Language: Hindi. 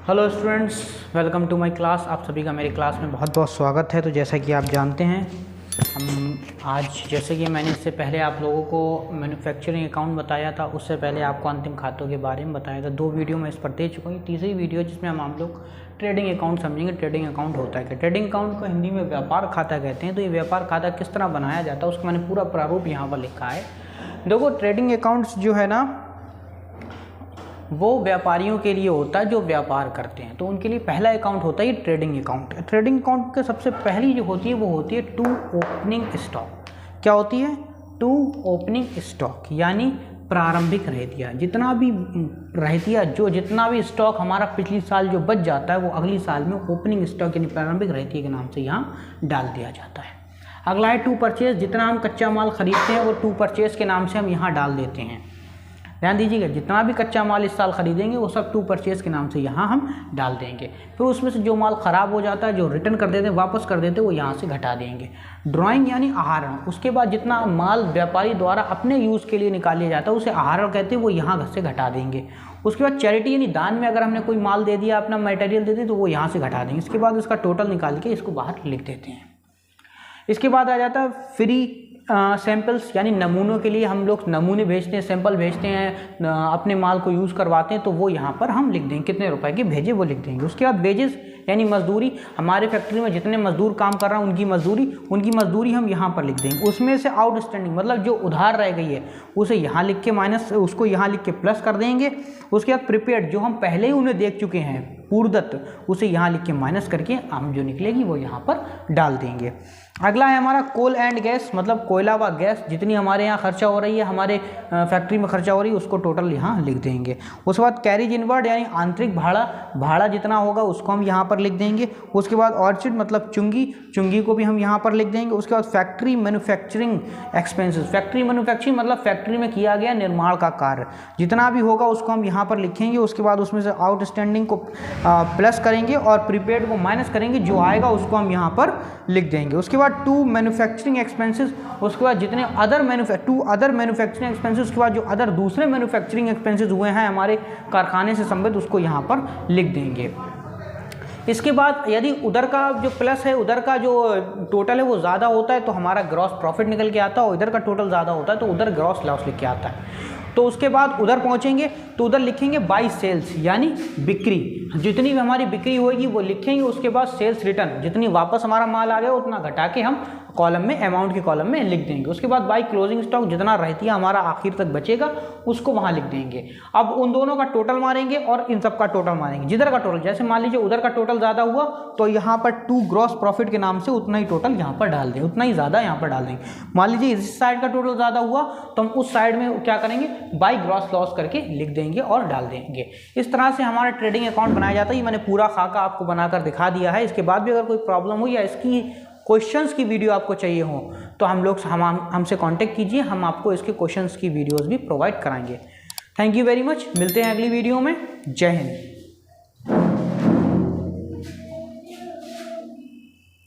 Hello students, welcome to my class. आप सभी का मेरी क्लास में बहुत बहुत स्वागत है। तो जैसा कि आप जानते हैं, हम आज जैसे कि मैंने इससे पहले आप लोगों को मैन्युफैक्चरिंग अकाउंट बताया था, उससे पहले आपको अंतिम खातों के बारे में बताया था। 2 वीडियो मैं इस पर दे चुका हूँ। तीसरी वीडियो जिसमें हम लोग ट्रेडिंग अकाउंट समझेंगे। ट्रेडिंग अकाउंट होता है क्या? ट्रेडिंग अकाउंट को हिंदी में व्यापार खाता कहते हैं। तो ये व्यापार खाता किस तरह बनाया जाता है उसका मैंने पूरा प्रारूप यहाँ पर लिखा है। देखो, ट्रेडिंग अकाउंट्स जो है ना, वो व्यापारियों के लिए होता है जो व्यापार करते हैं। तो उनके लिए पहला अकाउंट होता है ट्रेडिंग अकाउंट। ट्रेडिंग अकाउंट के सबसे पहली जो होती है वो होती है टू ओपनिंग स्टॉक। क्या होती है? टू ओपनिंग स्टॉक, यानी प्रारंभिक रहतिया। जितना भी रहतिया, जो जितना भी स्टॉक हमारा पिछली साल जो बच जाता है वो अगली साल में ओपनिंग स्टॉक यानी प्रारंभिक रहतिया के नाम से यहाँ डाल दिया जाता है। अगला है टू परचेज। जितना हम कच्चा माल खरीदते हैं वो टू परचेज के नाम से हम यहाँ डाल देते हैं। ध्यान दीजिएगा, जितना भी कच्चा माल इस साल खरीदेंगे वो सब टू परचेज के नाम से यहाँ हम डाल देंगे। फिर उसमें से जो माल ख़राब हो जाता है, जो रिटर्न कर देते हैं, वापस कर देते हैं, वो यहाँ से घटा देंगे। ड्राइंग यानी आहरण। उसके बाद जितना माल व्यापारी द्वारा अपने यूज़ के लिए निकाल लिया जाता है उसे आहरण कहते हैं, वो यहाँ से घटा देंगे। उसके बाद चैरिटी यानी दान में अगर हमने कोई माल दे दिया, अपना मटेरियल दे दिया, तो वो यहाँ से घटा देंगे। इसके बाद उसका टोटल निकाल के इसको बाहर लिख देते हैं। इसके बाद आ जाता है फ्री सैंपल्स, यानी नमूनों के लिए हम लोग नमूने भेजते हैं, सैंपल भेजते हैं, अपने माल को यूज़ करवाते हैं, तो वो यहाँ पर हम लिख देंगे कितने रुपए के भेजे वो लिख देंगे। उसके बाद वेजेस यानी मजदूरी। हमारे फैक्ट्री में जितने मजदूर काम कर रहे हैं उनकी मजदूरी हम यहाँ पर लिख देंगे। उसमें से आउटस्टैंडिंग मतलब जो उधार रह गई है उसे यहाँ लिख के माइनस, उसको यहाँ लिख के प्लस कर देंगे। उसके बाद प्रीपेड, जो हम पहले ही उन्हें देख चुके हैं, पूर्वदत्त, उसे यहाँ लिख के माइनस करके हम जो निकलेगी वो यहाँ पर डाल देंगे। अगला है हमारा कोल एंड गैस, मतलब कोयला व गैस। जितनी हमारे यहाँ खर्चा हो रही है, हमारे फैक्ट्री में खर्चा हो रही है, उसको टोटल यहाँ लिख देंगे। उसके बाद कैरिज इनवर्ड यानी आंतरिक भाड़ा जितना होगा उसको हम यहाँ पर लिख देंगे। उसके बाद ऑर्चिड मतलब चुंगी को भी हम यहाँ पर लिख देंगे। उसके बाद factory manufacturing expenses. Factory manufacturing मतलब फैक्ट्री में किया गया निर्माण का कार्य जितना भी होगा उसको हम यहाँ पर लिखेंगे। उसके बाद उसमें से आउटस्टैंडिंग को प्लस करेंगे और प्रीपेड को माइनस करेंगे, जो आएगा उसको हम यहाँ पर लिख देंगे। उसके बाद टू मैन्युफैक्चरिंग एक्सपेंसेस। उसके बाद जितने अदर मैन्युफैक्चरिंग एक्सपेंसेस, उसके बाद जो अदर दूसरे मैन्युफैक्चरिंग एक्सपेंसेस हुए हैं हमारे कारखाने से संबंधित, उसको यहाँ पर लिख देंगे। इसके बाद यदि उधर का जो प्लस है, उधर का जो टोटल है वो ज़्यादा होता है तो हमारा ग्रॉस प्रॉफिट निकल के आता है, और इधर का टोटल ज़्यादा होता है तो उधर ग्रॉस लॉस लिख के आता है। तो उसके बाद उधर पहुंचेंगे तो उधर लिखेंगे बाई सेल्स यानी बिक्री। जितनी भी हमारी बिक्री होगी वो लिखेंगे। उसके बाद सेल्स रिटर्न, जितनी वापस हमारा माल आ गया उतना घटा के हम कॉलम में, अमाउंट के कॉलम में लिख देंगे। उसके बाद बाई क्लोजिंग स्टॉक, जितना रहती है हमारा आखिर तक बचेगा उसको वहाँ लिख देंगे। अब उन दोनों का टोटल मारेंगे और इन सब का टोटल मारेंगे। जिधर का टोटल, जैसे मान लीजिए उधर का टोटल ज़्यादा हुआ तो यहाँ पर टू ग्रॉस प्रॉफिट के नाम से उतना ही टोटल यहाँ पर डाल देंगे, उतना ही ज़्यादा यहाँ पर डाल देंगे। मान लीजिए इस साइड का टोटल ज़्यादा हुआ तो हम उस साइड में क्या करेंगे, बाई ग्रॉस लॉस करके लिख देंगे और डाल देंगे। इस तरह से हमारा ट्रेडिंग अकाउंट बनाया जाता है। ये मैंने पूरा खाका आपको बनाकर दिखा दिया है। इसके बाद भी अगर कोई प्रॉब्लम हो या इसकी क्वेश्चंस की वीडियो आपको चाहिए हो तो हमसे कांटेक्ट कीजिए, हम आपको इसके क्वेश्चंस की वीडियोस भी प्रोवाइड कराएंगे। Thank you very much. मिलते हैं अगली वीडियो में। जय हिंद।